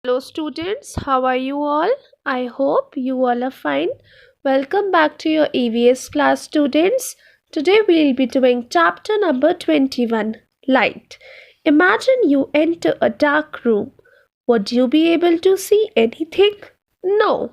Hello, students. How are you all? I hope you all are fine. Welcome back to your EVS class, students. Today we'll be doing chapter number 21 Light. Imagine you enter a dark room. Would you be able to see anything? No.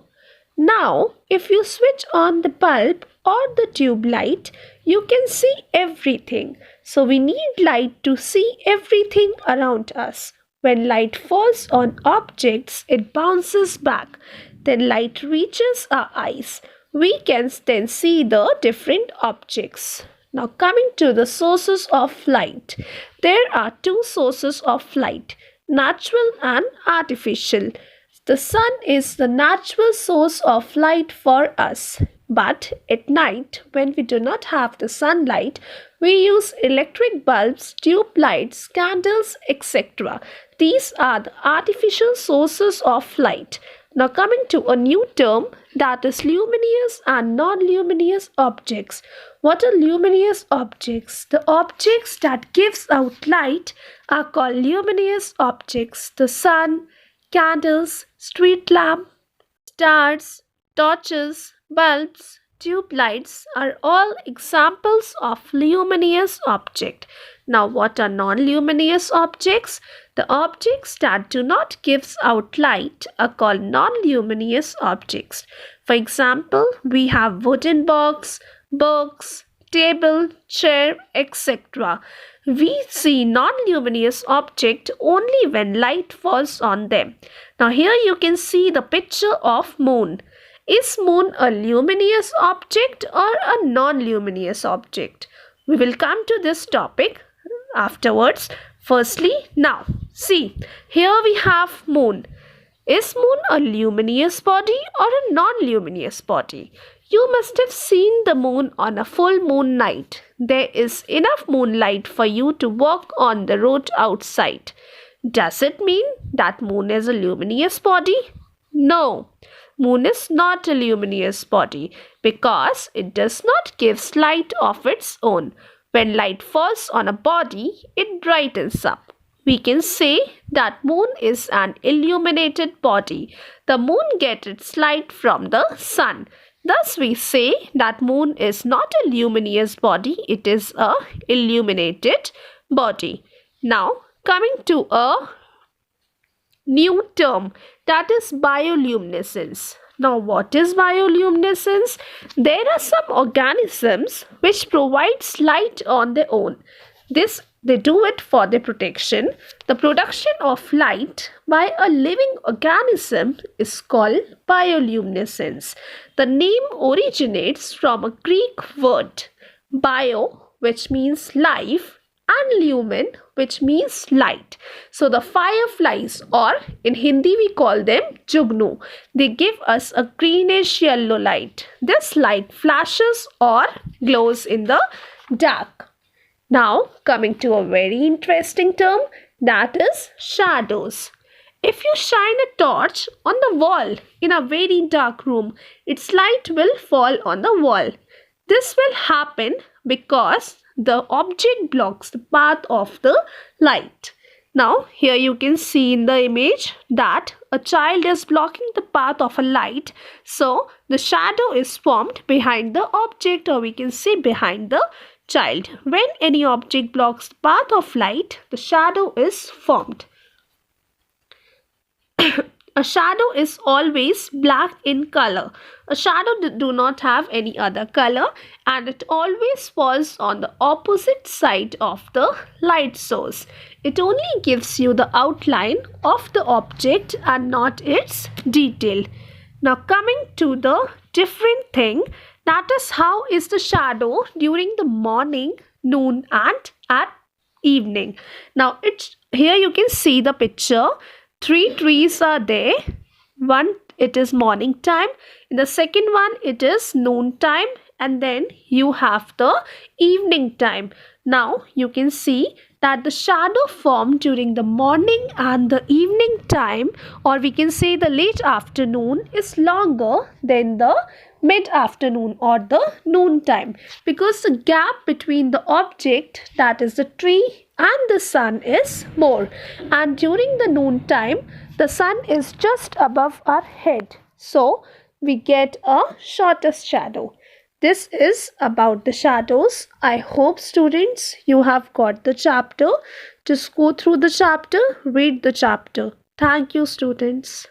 Now, if you switch on the bulb or the tube light, you can see everything. So, we need light to see everything around us. When light falls on objects, it bounces back. Then light reaches our eyes. We can then see the different objects. Now, coming to the sources of light, there are two sources of light, natural and artificial. The sun is the natural source of light for us. But at night, when we do not have the sunlight, we use electric bulbs, tube lights, candles, etc. These are the artificial sources of light. Now coming to a new term, that is luminous and non-luminous objects. What are luminous objects? The objects that gives out light are called luminous objects. The sun, candles, street lamp, stars, torches, bulbs, tube lights are all examples of luminous object. Now what are non-luminous objects? The objects that do not give out light are called non-luminous objects. For example, we have wooden box, books, table, chair, etc. We see non-luminous object only when light falls on them. Now here you can see the picture of moon. Is moon a luminous object or a non-luminous object? We will come to this topic afterwards. Firstly, now see, here we have moon. Is moon a luminous body or a non-luminous body? You must have seen the moon on a full moon night. There is enough moonlight for you to walk on the road outside. Does it mean that moon is a luminous body? No, moon is not a luminous body because it does not give light of its own. When light falls on a body, it brightens up. We can say that moon is an illuminated body. The moon gets its light from the sun. Thus we say that moon is not a luminous body, it is a illuminated body. Now coming to a new term, that is bioluminescence. Now what is bioluminescence? There are some organisms which provides light on their own. This they do it for their protection. The production of light by a living organism is called bioluminescence. The name originates from a Greek word bio, which means life, and lumen, which means light. So the fireflies, or in Hindi we call them jugnu, they give us a greenish yellow light. This light flashes or glows in the dark. Now coming to a very interesting term, that is shadows. If you shine a torch on the wall in a very dark room, its light will fall on the wall. This will happen because the object blocks the path of the light. Now here you can see in the image that a child is blocking the path of a light. So the shadow is formed behind the object, or we can say behind the child. When any object blocks the path of light, the shadow is formed. A shadow is always black in color. A shadow do not have any other color, and it always falls on the opposite side of the light source. It only gives you the outline of the object and not its detail. Now coming to the different thing, that is how is the shadow during the morning, noon and at evening. Now here you can see the picture. Three trees are there. One, it is morning time. In the second one, it is noon time. And then you have the evening time. Now you can see that the shadow formed during the morning and the evening time, or we can say the late afternoon, is longer than the mid-afternoon or the noon time, because the gap between the object, that is the tree, and the sun is more. And during the noon time, The sun is just above our head, so we get a shortest shadow. This is about the shadows. I hope students you have got the chapter. Just go through the chapter, read the chapter. Thank you, students.